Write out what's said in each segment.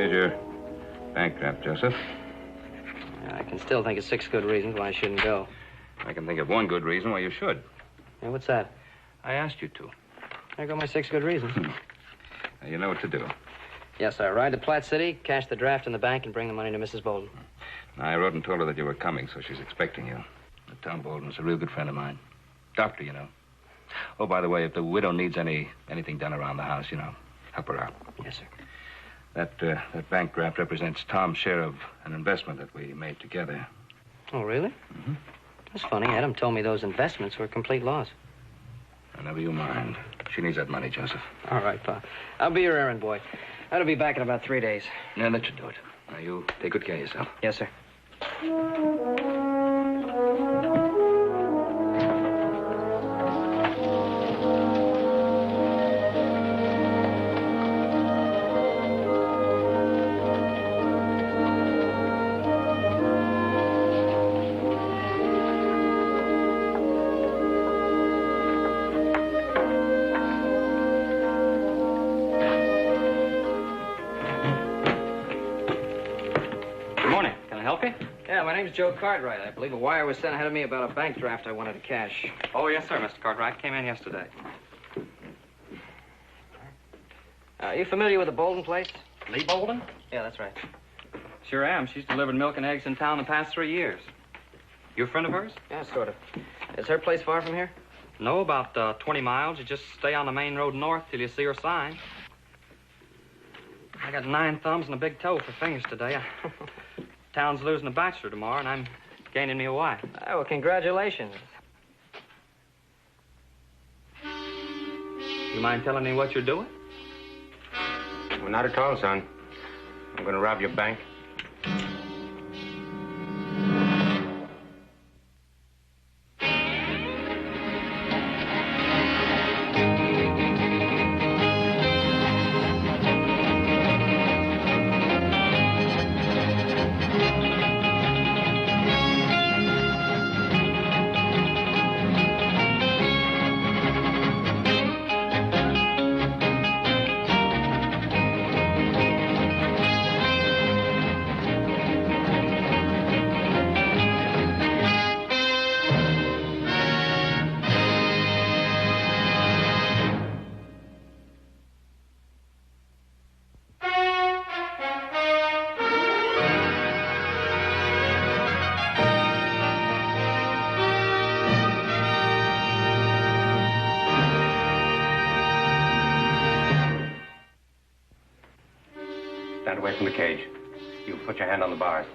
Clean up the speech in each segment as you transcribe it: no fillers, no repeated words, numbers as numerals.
Here's your bank draft, Joseph. I can still think of 6 good reasons why I shouldn't go. I can think of 1 good reason why you should. Yeah, what's that? I asked you to. There go my 6 good reasons. Now, you know what to do. Yes, sir. Ride to Platte City, cash the draft in the bank, and bring the money to Mrs. Bolden. I wrote and told her that you were coming, so she's expecting you. Tom Bolden's a real good friend of mine. Doctor, you know. Oh, by the way, if the widow needs anything done around the house, you know, help her out. Yes, sir. That bank draft represents Tom's share of an investment that we made together. Oh, really? Mm-hmm. That's funny. Adam told me those investments were a complete loss. Never you mind. She needs that money, Joseph. All right, Pa. I'll be your errand boy. I'll be back in about 3 days. Yeah, that should do it. Now, you take good care of yourself. Yes, sir. Joe Cartwright. I believe a wire was sent ahead of me about a bank draft I wanted to cash. Oh, yes, sir, Mr. Cartwright. Came in yesterday. Are you familiar with the Bolden place? Lee Bolden? Yeah, that's right. Sure am. She's delivered milk and eggs in town the past 3 years. You a friend of hers? Yeah, sort of. Is her place far from here? No, about 20 miles. You just stay on the main road north till you see her sign. I got 9 thumbs and a big toe for fingers today. Town's losing a bachelor tomorrow, and I'm gaining me a wife. Oh, well, congratulations. You mind telling me what you're doing? Well, not at all, son. I'm going to rob your bank. Stand away from the cage. You put your hand on the bars.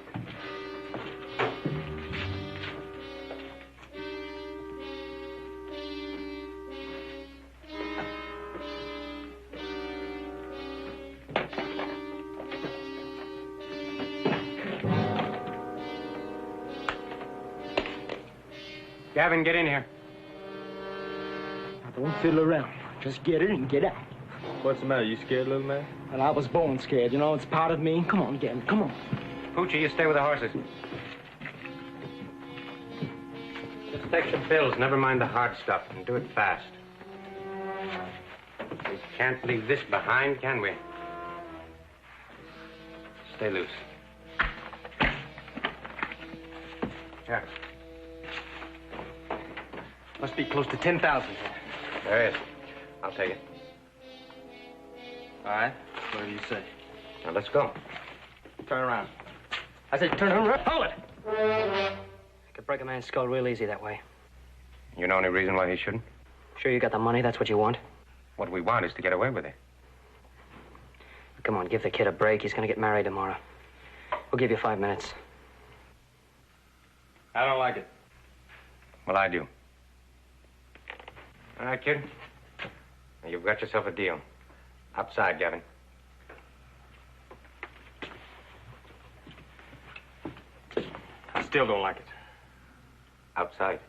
Gavin, get in here. Now, don't fiddle around. Just get it and get out. What's the matter? You scared, little man? Well, I was born scared. You know, it's part of me. Come on, Gavin. Come on. Poochie, you stay with the horses. Just take the pills. Never mind the hard stuff. And do it fast. We can't leave this behind, can we? Stay loose. Here. Must be close to 10,000. There is. I'll take it. All right. Whatever you say. Now, let's go. Turn around. I said turn around. Hold it. I could break a man's skull real easy that way. You know any reason why he shouldn't? Sure you got the money? That's what you want? What we want is to get away with it. Come on, give the kid a break. He's going to get married tomorrow. We'll give you 5 minutes. I don't like it. Well, I do. All right, kid. Now, you've got yourself a deal. Outside, Gavin. I still don't like it. Outside.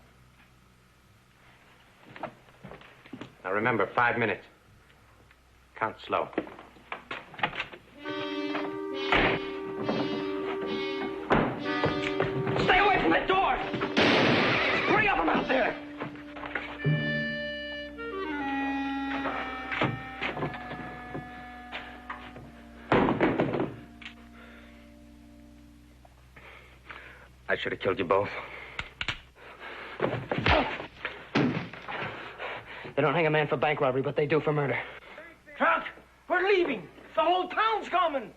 Now, remember, 5 minutes. Count slow. Stay away from that door! There's 3 of them out there! I should have killed you both. They don't hang a man for bank robbery, but they do for murder. Truck, we're leaving. The whole town's coming.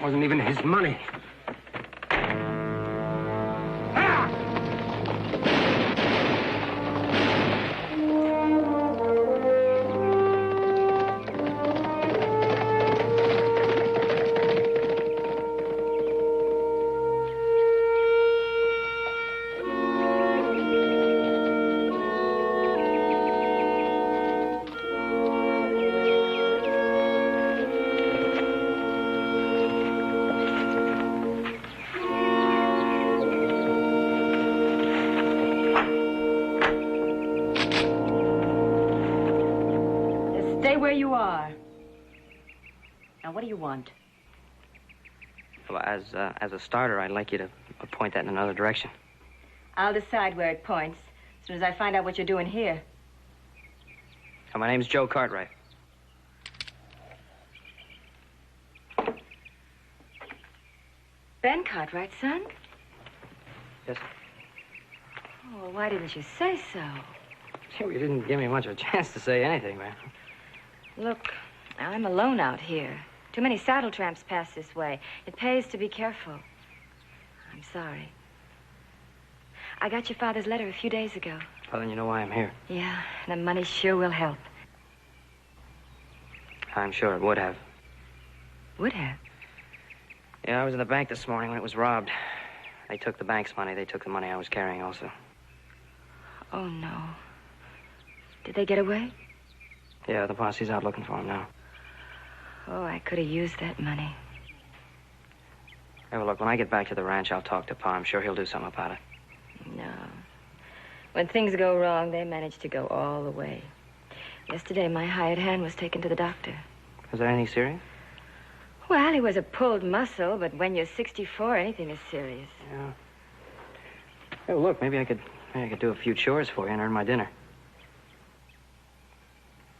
Wasn't even his money. Where you are. Now, what do you want? Well, as a starter, I'd like you to point that in another direction. I'll decide where it points as soon as I find out what you're doing here. My name's Joe Cartwright. Ben Cartwright, son? Yes. Oh, well, why didn't you say so? You didn't give me much of a chance to say anything, man. Look, I'm alone out here. Too many saddle tramps pass this way. It pays to be careful. I'm sorry. I got your father's letter a few days ago. Well, then you know why I'm here. Yeah, the money sure will help. I'm sure it would have. Would have? Yeah, I was in the bank this morning when it was robbed. They took the bank's money. They took the money I was carrying also. Oh, no. Did they get away? Yeah, the posse's out looking for him now. Oh, I could have used that money. Hey, well, look, when I get back to the ranch, I'll talk to Pa. I'm sure he'll do something about it. No. When things go wrong, they manage to go all the way. Yesterday, my hired hand was taken to the doctor. Is there anything serious? Well, he was a pulled muscle, but when you're 64, anything is serious. Yeah. Hey, well, look, maybe I could do a few chores for you and earn my dinner.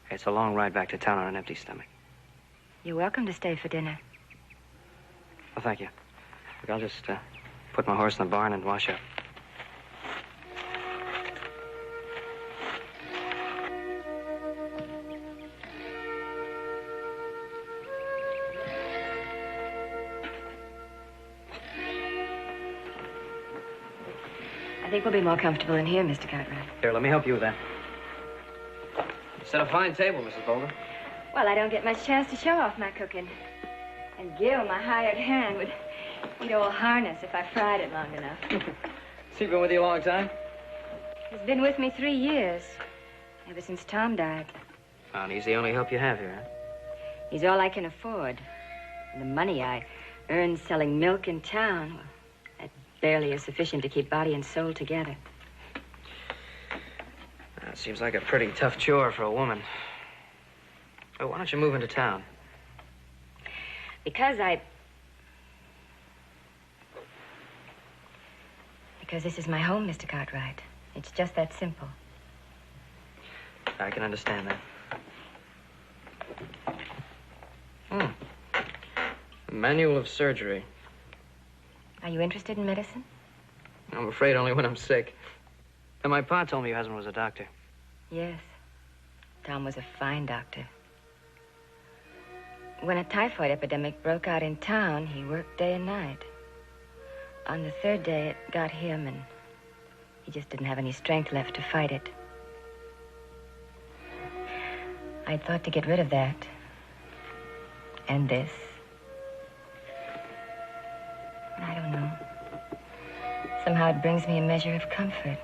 Hey, it's a long ride back to town on an empty stomach. You're welcome to stay for dinner. Well, thank you. Look, I'll just put my horse in the barn and wash up. I think we'll be more comfortable in here, Mr. Cartwright. Here, let me help you with that. You set a fine table, Mrs. Bolden. Well, I don't get much chance to show off my cooking. And Gil, my hired hand, would eat old harness if I fried it long enough. Has he been with you a long time? He's been with me 3 years, ever since Tom died. Oh, and he's the only help you have here, huh? He's all I can afford. And the money I earn selling milk in town, well, that barely is sufficient to keep body and soul together. That seems like a pretty tough chore for a woman. Oh, why don't you move into town? Because this is my home, Mr. Cartwright. It's just that simple. I can understand that. A manual of surgery. Are you interested in medicine? I'm afraid only when I'm sick. And my pa told me your husband was a doctor. Yes. Tom was a fine doctor. When a typhoid epidemic broke out in town, he worked day and night. On the 3rd day, it got him, and he just didn't have any strength left to fight it. I thought to get rid of that. And this. I don't know. Somehow it brings me a measure of comfort.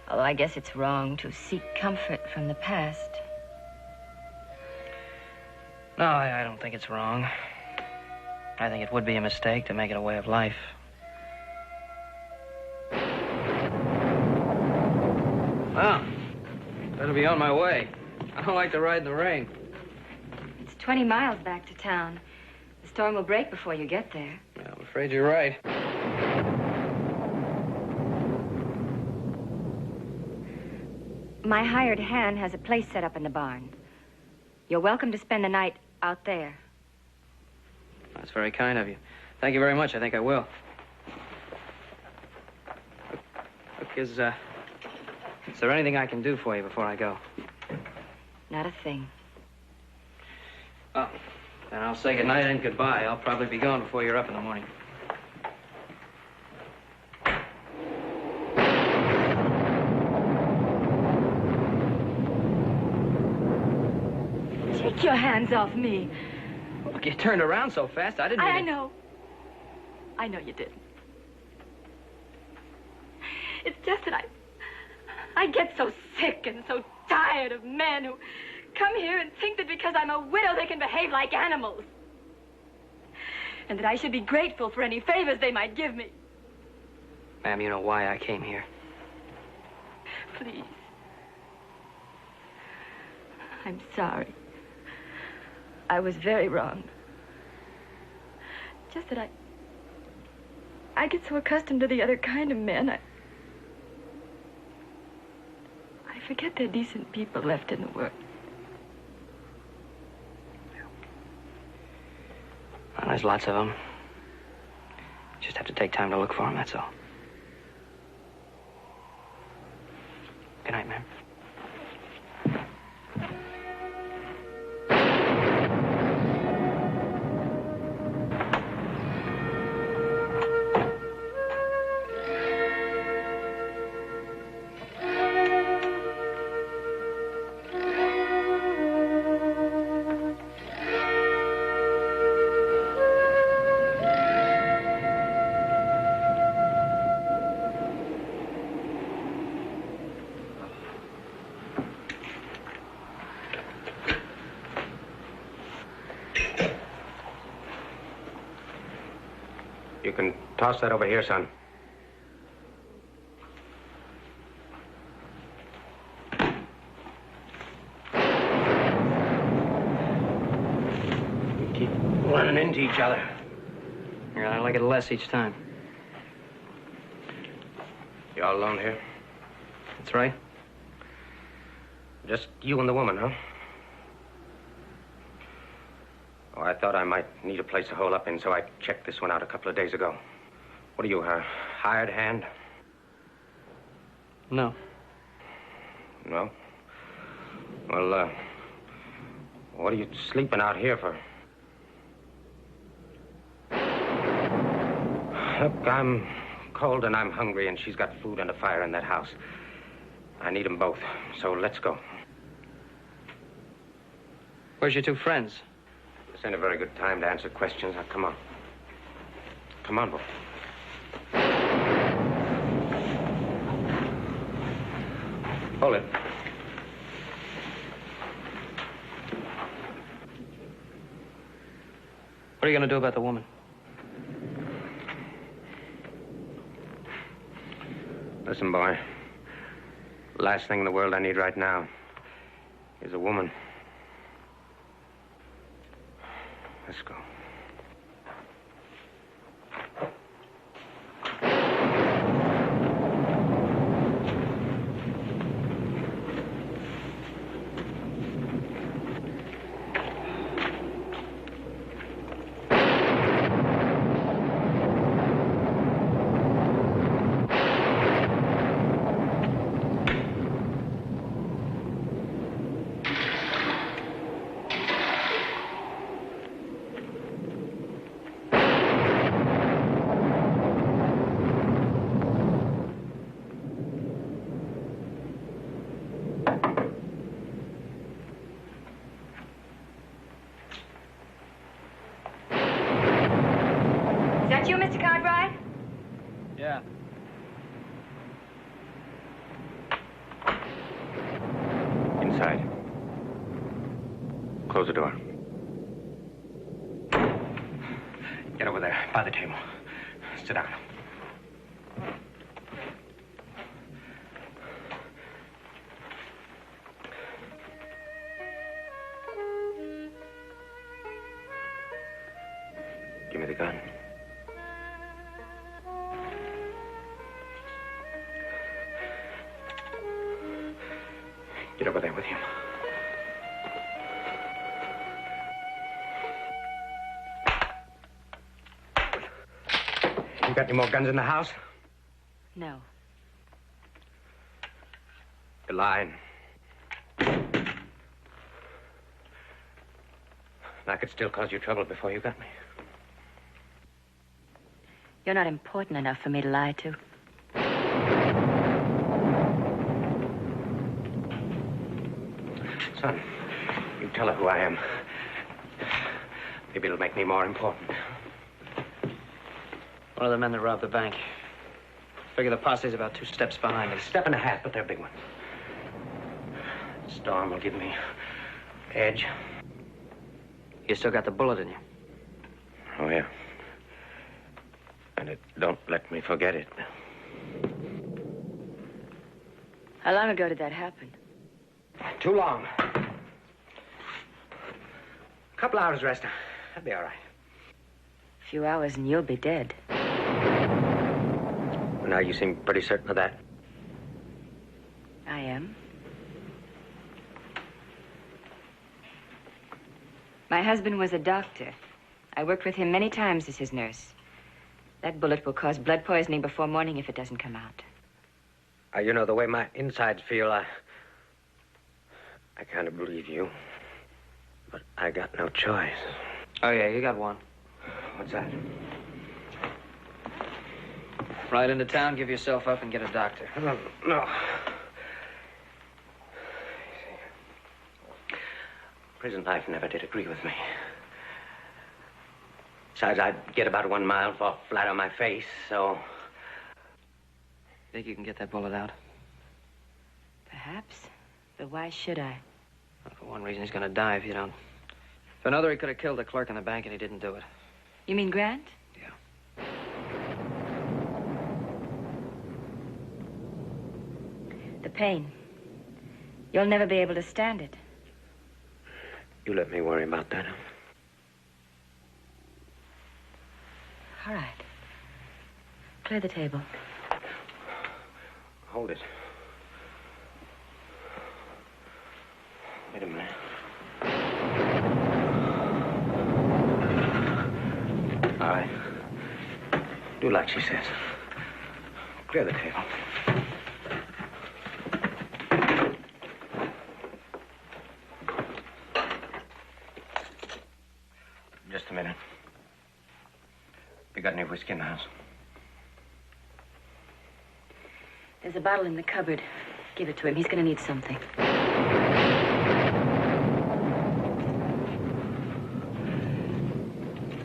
Although I guess it's wrong to seek comfort from the past. No, I don't think it's wrong. I think it would be a mistake to make it a way of life. Well, better be on my way. I don't like to ride in the rain. It's 20 miles back to town. The storm will break before you get there. Yeah, I'm afraid you're right. My hired hand has a place set up in the barn. You're welcome to spend the night Out there. That's very kind of you. Thank you very much. I think I will. Look, is there anything I can do for you before I go? Not a thing. Oh, then I'll say goodnight and goodbye. I'll probably be gone before you're up in the morning. Take your hands off me. Look, you turned around so fast, I didn't I mean to- know. I know you didn't. It's just that I get so sick and so tired of men who come here and think that because I'm a widow they can behave like animals. And that I should be grateful for any favors they might give me. Ma'am, you know why I came here. Please. I'm sorry. I was very wrong. Just that I get so accustomed to the other kind of men, I forget they're decent people left in the world. Well, there's lots of them. Just have to take time to look for them, that's all. Good night, ma'am. You can toss that over here, son. You keep running into each other. Yeah, I like it less each time. You all alone here? That's right. Just you and the woman, huh? Oh, I thought I might need a place to hole up in, so I checked this one out a couple of days ago. What are you, her hired hand? No. No? Well, what are you sleeping out here for? Look, I'm cold and I'm hungry, and she's got food and a fire in that house. I need them both, so let's go. Where's your two friends? This ain't a very good time to answer questions. Now, come on. Come on, boy. Hold it. What are you going to do about the woman? Listen, boy. Last thing in the world I need right now is a woman. Let's go. Is that you, Mr. Cartwright? Yeah. Inside. Close the door. Get over there, by the table. Sit down. Give me the gun. Get over there with him. got any more guns in the house? No. You're lying. I could still cause you trouble before you got me. You're not important enough for me to lie to. Son, you tell her who I am. Maybe it'll make me more important. One of the men that robbed the bank. Figure the posse's about 2 steps behind us. Step and a half, but they're big ones. Storm will give me edge. You still got the bullet in you. Oh, yeah. And it don't let me forget it. How long ago did that happen? Too long. A couple hours rest. I'll be all right. A few hours and you'll be dead. Now you seem pretty certain of that. I am. My husband was a doctor. I worked with him many times as his nurse. That bullet will cause blood poisoning before morning if it doesn't come out. You know, the way my insides feel, I kind of believe you. But I got no choice. Oh, yeah, you got one. What's that? Ride into town, give yourself up, and get a doctor. No. Prison life never did agree with me. Besides, I'd get about 1 mile, fall flat on my face, so... Think you can get that bullet out? Perhaps. But why should I? Well, for one reason, he's gonna die if you don't. For another, he could have killed the clerk in the bank, and he didn't do it. You mean Grant? Yeah. The pain. You'll never be able to stand it. You let me worry about that. All right. Clear the table. Hold it. Wait a minute. All right. Do like she says. Clear the table. Just a minute. You got any whiskey in the house? There's a bottle in the cupboard. Give it to him. He's going to need something.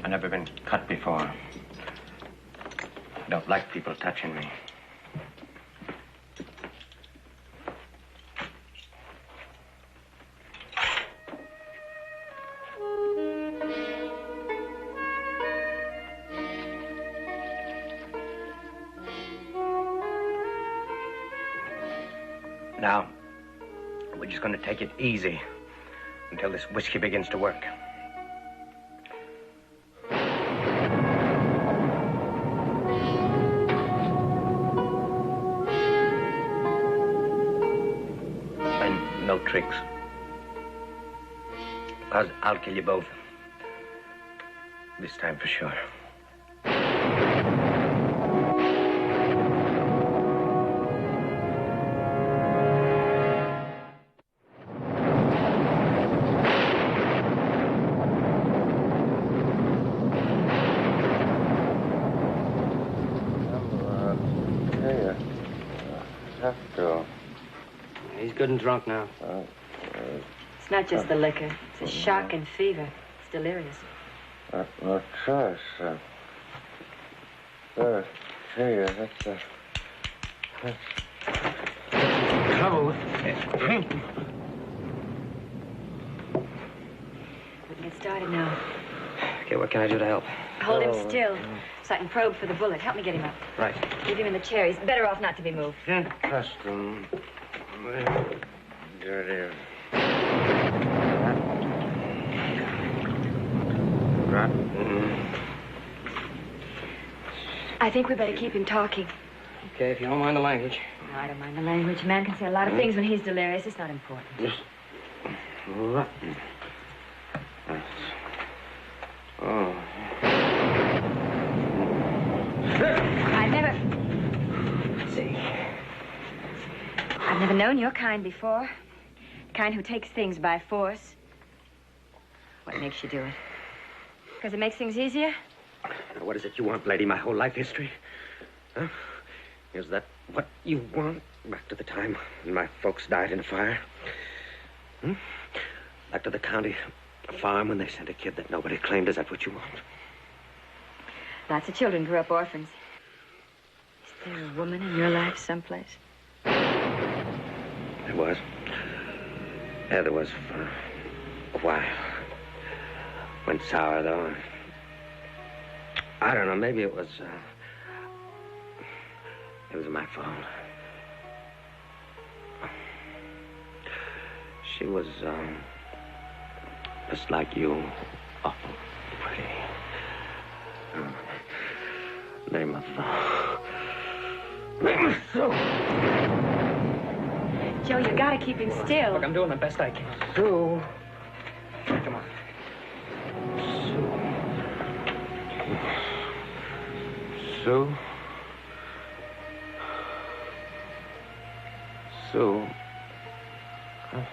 I've never been cut before. I don't like people touching me. Now, we're just going to take it easy until this whiskey begins to work. And no tricks. Because I'll kill you both. This time for sure. He's good and drunk now. It's not just the liquor. It's a shock and fever. It's delirious. No choice. That's Trouble with drinking. We can get started now. Okay, what can I do to help? Hold him still so I can probe for the bullet. Help me get him up. Right. Leave him in the chair. He's better off not to be moved. custom. Dirty. I think we better keep him talking. Okay, if you don't mind the language. No, I don't mind the language. A man can say a lot of things when he's delirious. It's not important. Rotten. Oh. Never known your kind before. The kind who takes things by force. What makes you do it? Because it makes things easier? Now, what is it you want, lady? My whole life history? Huh? Is that what you want? Back to the time when my folks died in a fire? Hmm? Back to the county farm when they sent a kid that nobody claimed. Is that what you want? Lots of children grew up orphans. Is there a woman in your life someplace? There was. Yeah, there was for a while. Went sour, though. I don't know, maybe it was my fault. She was, just like you. Awful pretty. Name of Sue. Joe, you gotta keep him still. Look, I'm doing the best I can. Sue. Come on. Sue. Sue. Oh.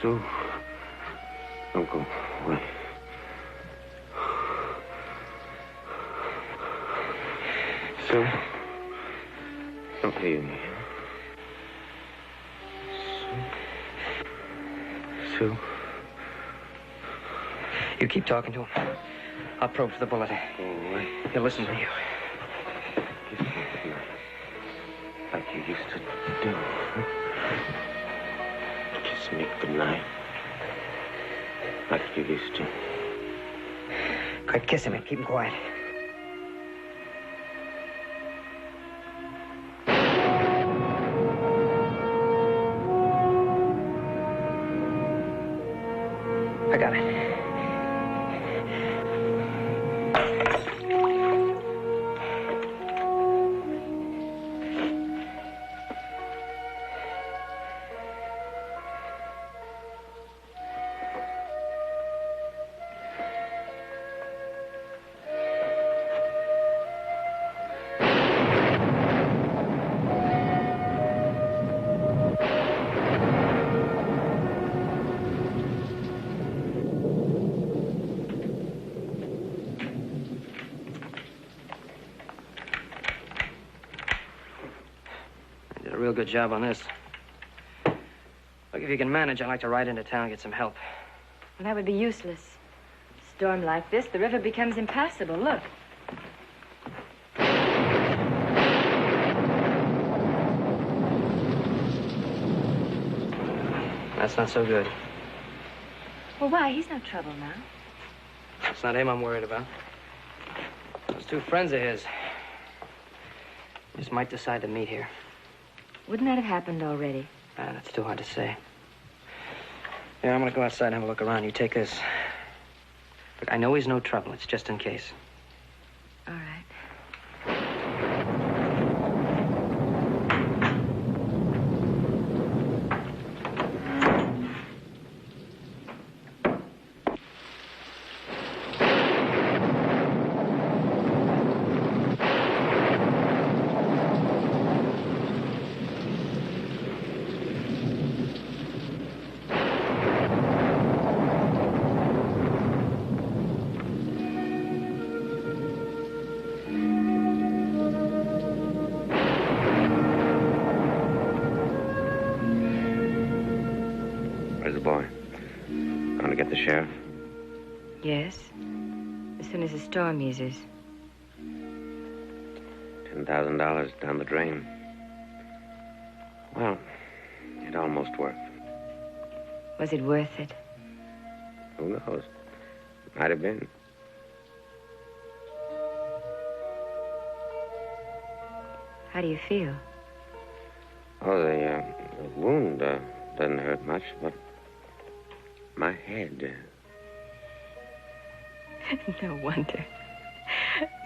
Sue. Don't go away. Sue. Don't leave me. Sue. You keep talking to him. I'll probe for the bullet. Go away. He'll listen to you. Kiss me goodnight. Like you used to do. Kiss me goodnight. Like you used to. Quick, kiss him and keep him quiet. I got it. Real good job on this. Look, if you can manage, I'd like to ride into town and get some help. Well, that would be useless. A storm like this, the river becomes impassable. Look. That's not so good. Well, why? He's no trouble now. It's not him I'm worried about. Those two friends of his just might decide to meet here. Wouldn't that have happened already? That's too hard to say. Yeah, I'm gonna go outside and have a look around. You take this. Look, I know he's no trouble. It's just in case. All right. Where's the boy? Going to get the sheriff? Yes. As soon as the storm eases. $10,000 down the drain. Well, it almost worked. Was it worth it? Who knows? Might have been. How do you feel? Oh, the wound doesn't hurt much, but my head. No wonder.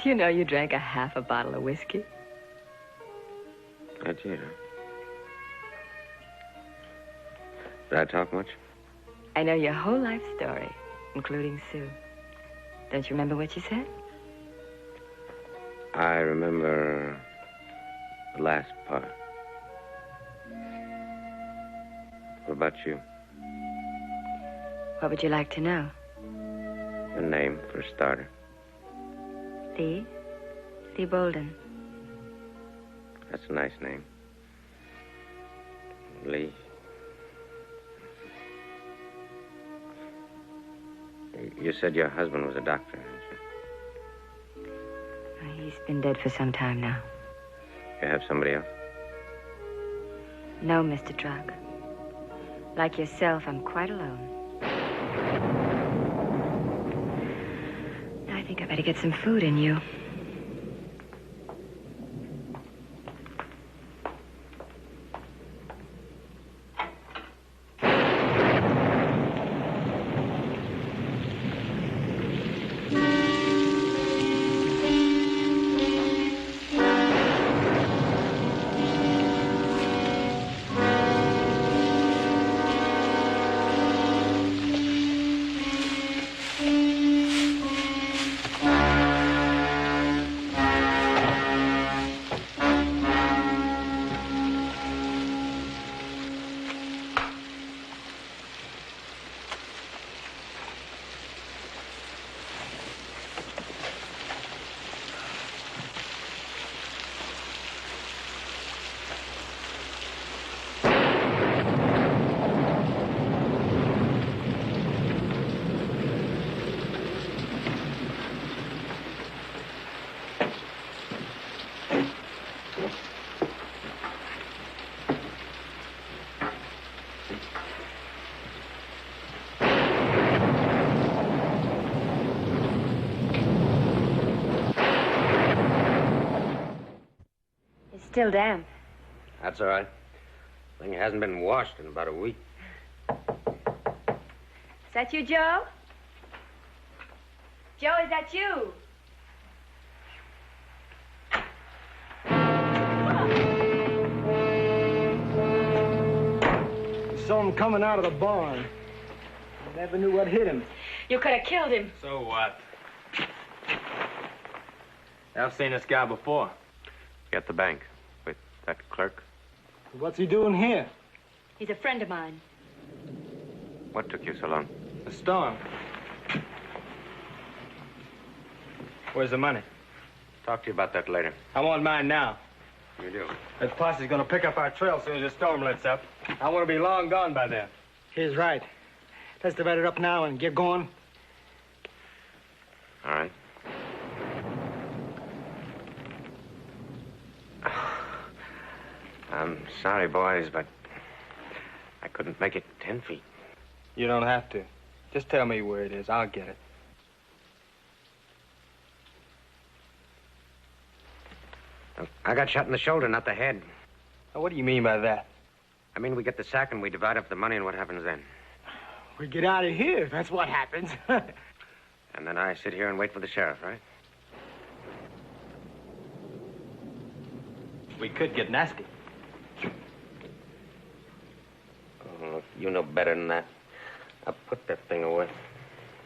Do you know you drank a half a bottle of whiskey? I did. Did I talk much? I know your whole life story, including Sue. Don't you remember what you said? I remember the last part. What about you? What would you like to know? Your name, for a starter. Lee? Lee Bolden. That's a nice name. Lee. You said your husband was a doctor, didn't you? He's been dead for some time now. You have somebody else? No, Mr. Truck. Like yourself, I'm quite alone. I think I better get some food in you. Still damp. That's all right. Thing hasn't been washed in about a week. Is that you, Joe? Joe, is that you? Saw him coming out of the barn. I never knew what hit him. You could have killed him. So what? I've seen this guy before. At the bank with that clerk. What's he doing here? He's a friend of mine. What took you so long? The storm. Where's the money? Talk to you about that later. I want mine now. You do? That posse's gonna pick up our trail as soon as the storm lets up. I want to be long gone by then. He's right. Let's divide it up now and get going. All right. I'm sorry, boys, but I couldn't make it 10 feet. You don't have to. Just tell me where it is. I'll get it. I got shot in the shoulder, not the head. Now, what do you mean by that? I mean, we get the sack and we divide up the money, and what happens then? We get out of here, if that's what happens. And then I sit here and wait for the sheriff, right? We could get nasty. Oh, you know better than that. I'll put that thing away.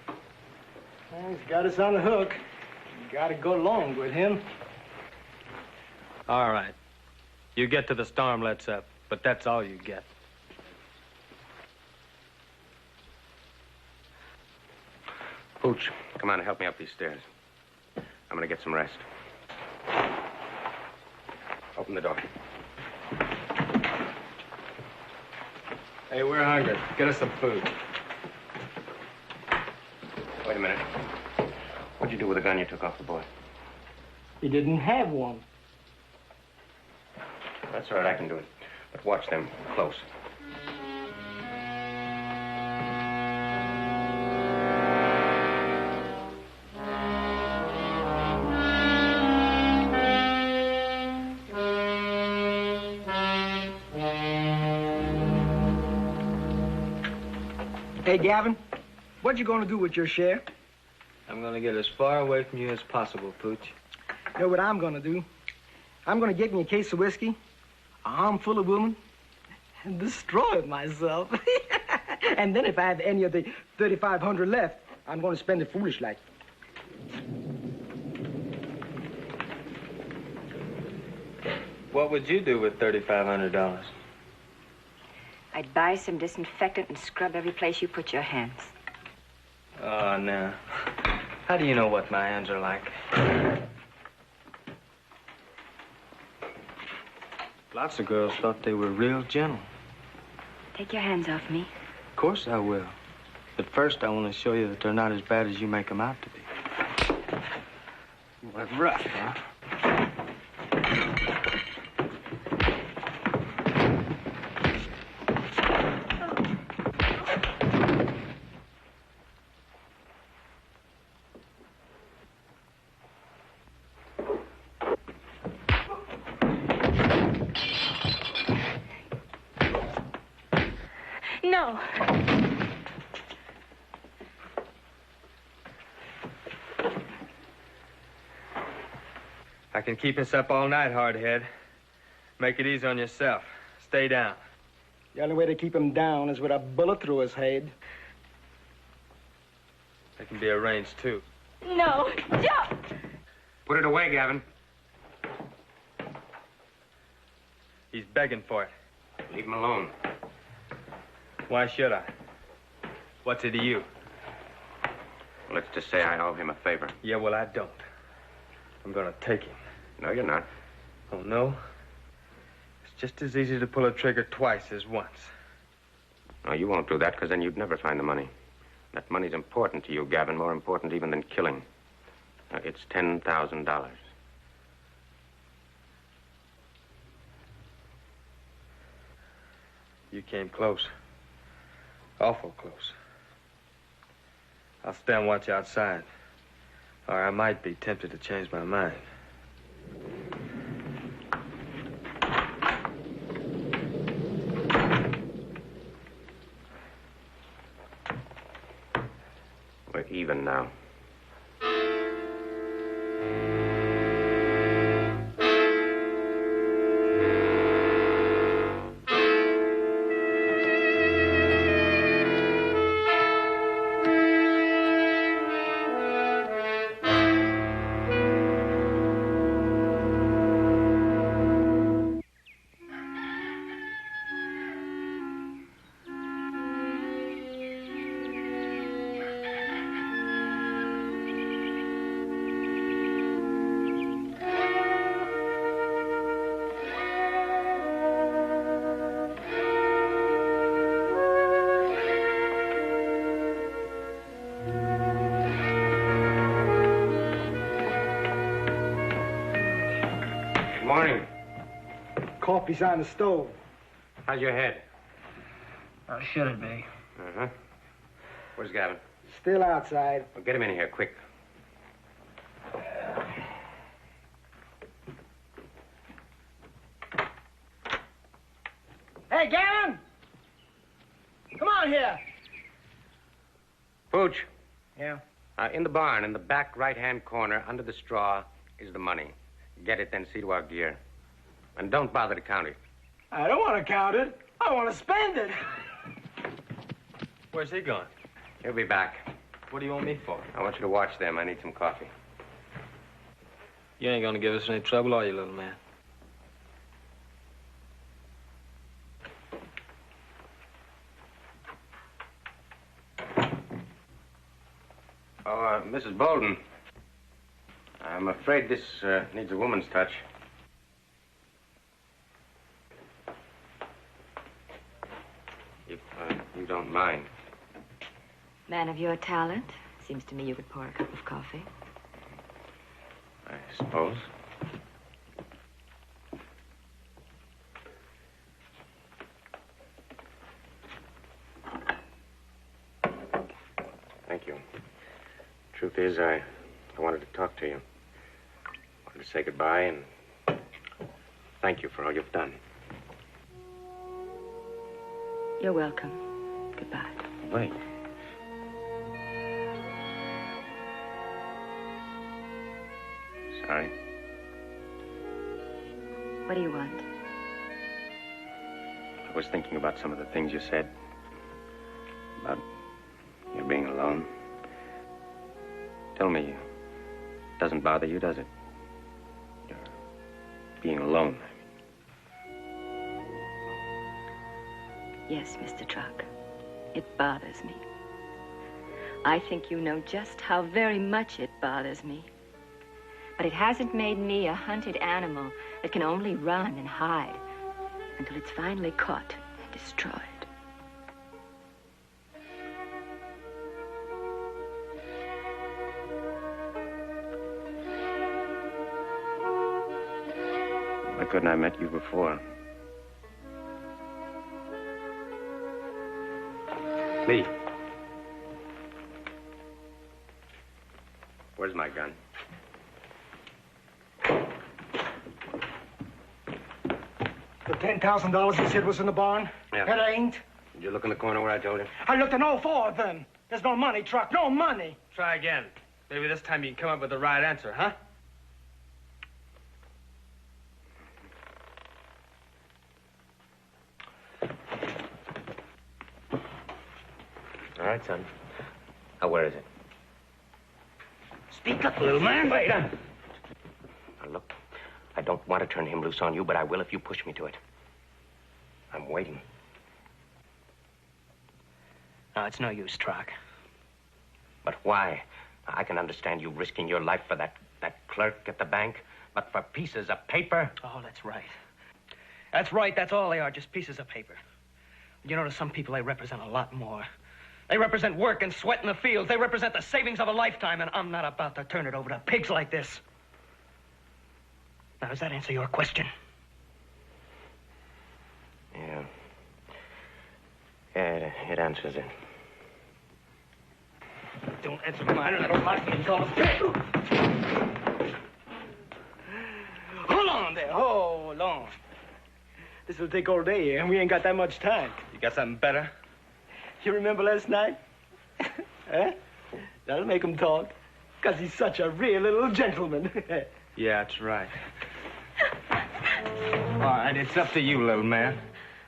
Well, he's got us on the hook. You gotta go along with him. All right. You get to the storm lets up, but that's all you get. Pooch, come on and help me up these stairs. I'm gonna get some rest. Open the door. Hey, we're hungry. Get us some food. Wait a minute. What'd you do with the gun you took off the boy? He didn't have one. That's all right, I can do it. But watch them close. Hey, Gavin, what you gonna do with your share? I'm gonna get as far away from you as possible, Pooch. You know what I'm gonna do? I'm gonna get me a case of whiskey, a arm full of women, and destroy myself. And then if I have any of the 3,500 left, I'm going to spend it foolish like. What would you do with $3,500? I'd buy some disinfectant and scrub every place you put your hands. Oh, no. How do you know what my hands are like? Lots of girls thought they were real gentle. Take your hands off me. Of course I will. But first, I want to show you that they're not as bad as you make them out to be. What rough, huh? No. I can keep us up all night, hardhead. Make it easy on yourself. Stay down. The only way to keep him down is with a bullet through his head. That can be arranged, too. No. Joe! Put it away, Gavin. He's begging for it. Leave him alone. Why should I? What's it to you? Let's just say I owe him a favor. Yeah, well, I don't. I'm gonna take him. No, you're not. Oh, no? It's just as easy to pull a trigger twice as once. No, you won't do that, because then you'd never find the money. That money's important to you, Gavin, more important even than killing. It's $10,000. You came close. Awful close. I'll stand watch outside. Or I might be tempted to change my mind. We're even now. Morning. Coffee's on the stove. How's your head? How should it be? Uh-huh. Where's Gavin? Still outside. Well, get him in here, quick. Hey, Gavin! Come on here. Pooch. Yeah? In the barn, in the back right-hand corner, under the straw, is the money. Get it, then see to our gear. And don't bother to count it. I don't want to count it. I want to spend it. Where's he going? He'll be back. What do you want me for? I want you to watch them. I need some coffee. You ain't gonna give us any trouble, are you, little man? Oh, Mrs. Bolden. I'm afraid this needs a woman's touch. If you don't mind. Man of your talent. Seems to me you could pour a cup of coffee. I suppose. Thank you. Truth is, I wanted to talk to you. Wanted to say goodbye and thank you for all you've done. You're welcome. Goodbye. Wait. Sorry. What do you want? I was thinking about some of the things you said. About you being alone. Tell me, it doesn't bother you, does it? You're being alone. Yes, Mr. Truck. It bothers me. I think you know just how very much it bothers me. But it hasn't made me a hunted animal that can only run and hide until it's finally caught and destroyed. Why couldn't I met you before? Lee. Where's my gun? The $10,000 you said was in the barn? Yeah. It ain't. Did you look in the corner where I told you? I looked in all four of them. There's no money, Truck, no money. Try again. Maybe this time you can come up with the right answer, huh? All right, son. Now, where is it? Speak up, little man. Wait. Now, look, I don't want to turn him loose on you, but I will if you push me to it. I'm waiting. No, it's no use, Truck. But why? I can understand you risking your life for that clerk at the bank, but for pieces of paper? Oh, that's right. That's right, that's all they are, just pieces of paper. You know, to some people, they represent a lot more. They represent work and sweat in the fields. They represent the savings of a lifetime, and I'm not about to turn it over to pigs like this. Now, does that answer your question? Yeah. Yeah, it answers it. Don't answer mine, and I don't like being called a pig. Hold on there, hold on. This will take all day, and we ain't got that much time. You got something better? You remember last night? Huh? That'll make him talk. Because he's such a real little gentleman. Yeah, that's right. All right, it's up to you, little man.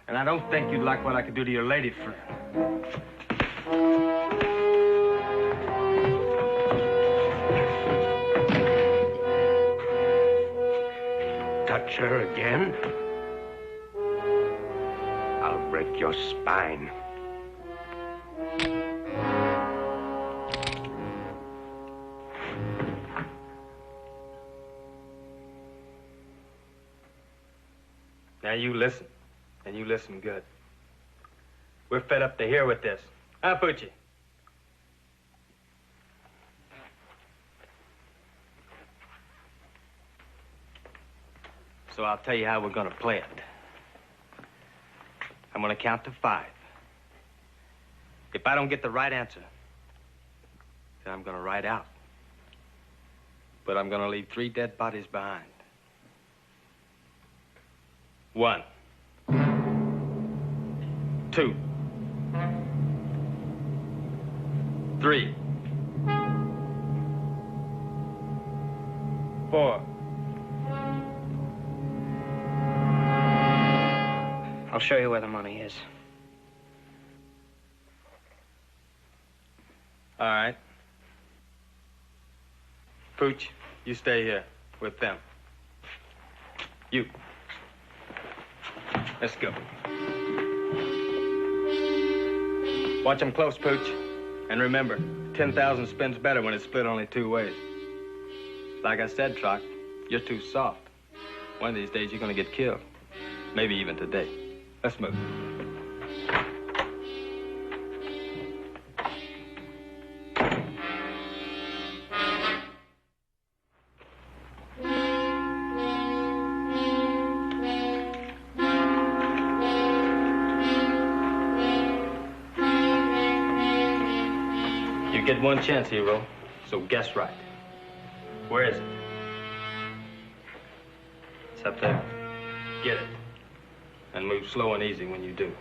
And I don't think you'd like what I could do to your lady friend. Touch her again? I'll break your spine. Now you listen, and you listen good. We're fed up to here with this. Huh, Poochie? So I'll tell you how we're gonna play it. I'm gonna count to 5. If I don't get the right answer, then I'm gonna ride out. But I'm gonna leave 3 dead bodies behind. 1, 2, 3, 4. I'll show you where the money is. All right. Pooch, you stay here with them. You. Let's go. Watch them close, Pooch. And remember, 10,000 spins better when it's split only 2 ways. Like I said, Troc, you're too soft. One of these days, you're gonna get killed. Maybe even today. Let's move. You get one chance, hero, so guess right. Where is it? It's up there. Get it. And move slow and easy when you do.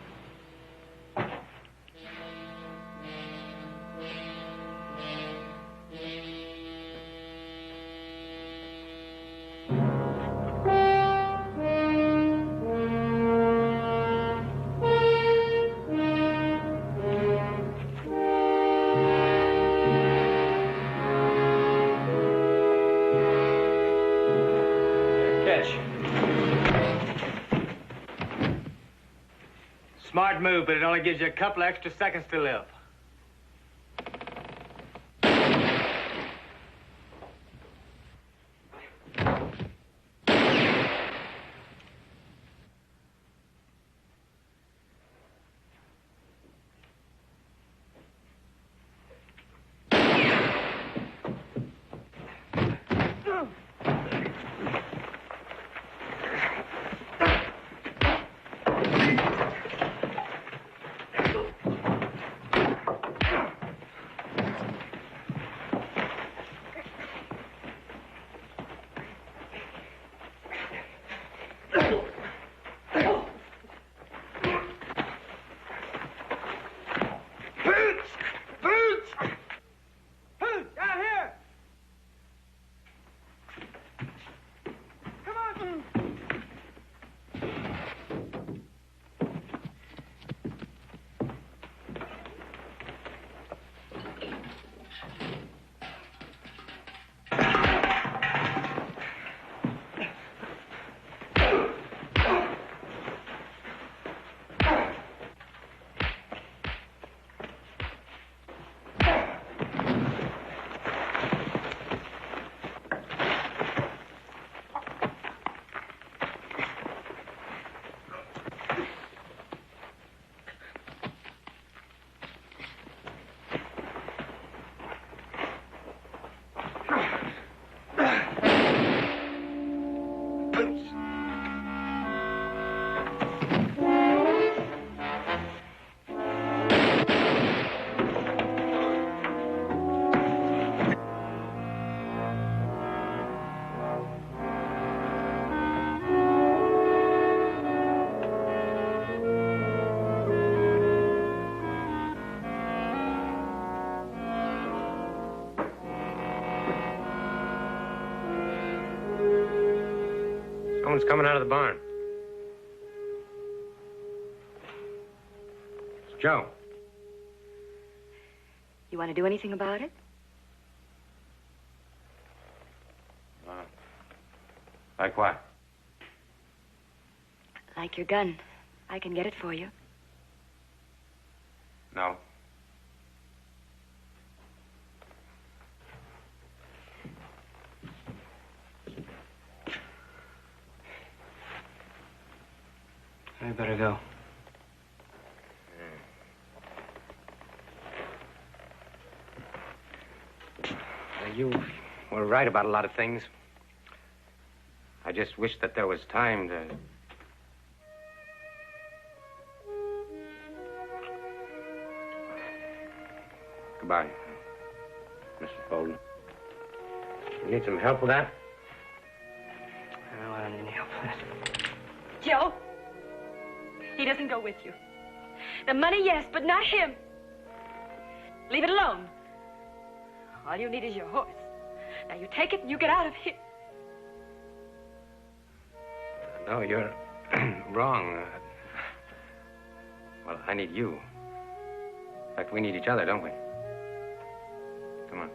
Smart move, but it only gives you a couple extra seconds to live. Someone's coming out of the barn. It's Joe. You want to do anything about it? Like what? Like your gun. I can get it for you. No. I better go. You were right about a lot of things. I just wish that there was time to... Goodbye, Mrs. Bolden. You need some help with that? No, I don't need any help with that. Joe, he doesn't go with you. The money, yes, but not him. Leave it alone. All you need is your horse. Now you take it and you get out of here. No, you're wrong. Well, I need you. In fact, we need each other, don't we? Come on.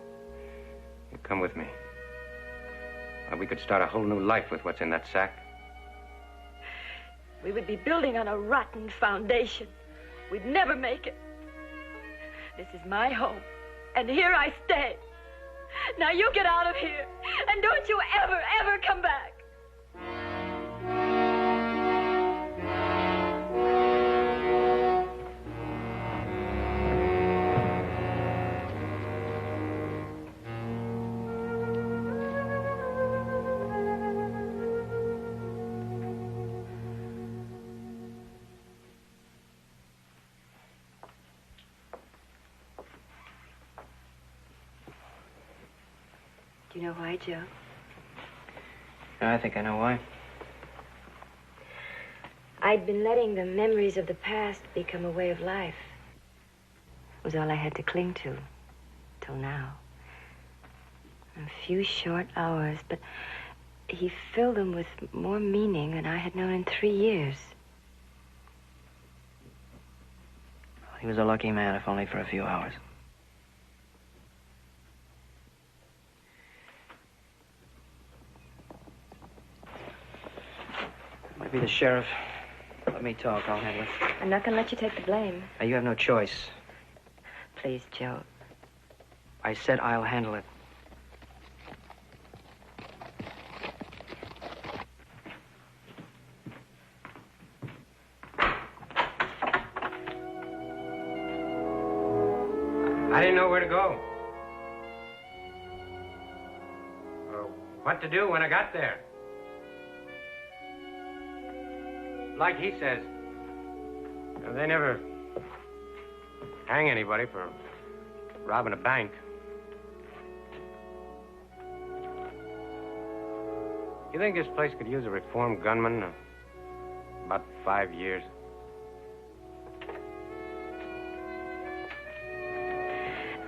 You come with me. Well, we could start a whole new life with what's in that sack. We would be building on a rotten foundation. We'd never make it. This is my home, and here I stay. Now you get out of here, and don't you ever, ever come back. Do you know why, Joe? I think I know why. I'd been letting the memories of the past become a way of life. It was all I had to cling to, till now. A few short hours, but he filled them with more meaning than I had known in 3 years. He was a lucky man, if only for a few hours. Might be the sheriff. Let me talk. I'll handle it. I'm not going to let you take the blame. Now, you have no choice. Please, Joe. I said I'll handle it. I didn't know where to go. Or what to do when I got there. Like he says, they never hang anybody for robbing a bank. You think this place could use a reformed gunman? About 5 years.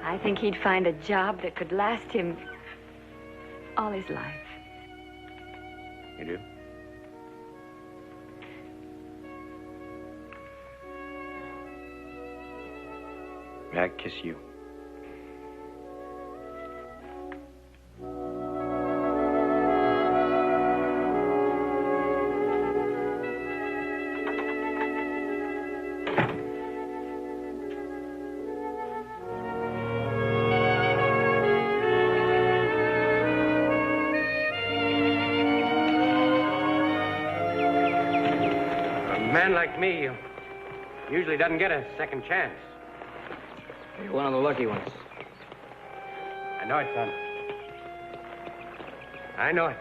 I think he'd find a job that could last him all his life. You do? May I kiss you? A man like me usually doesn't get a second chance. You're one of the lucky ones. I know it, son. I know it.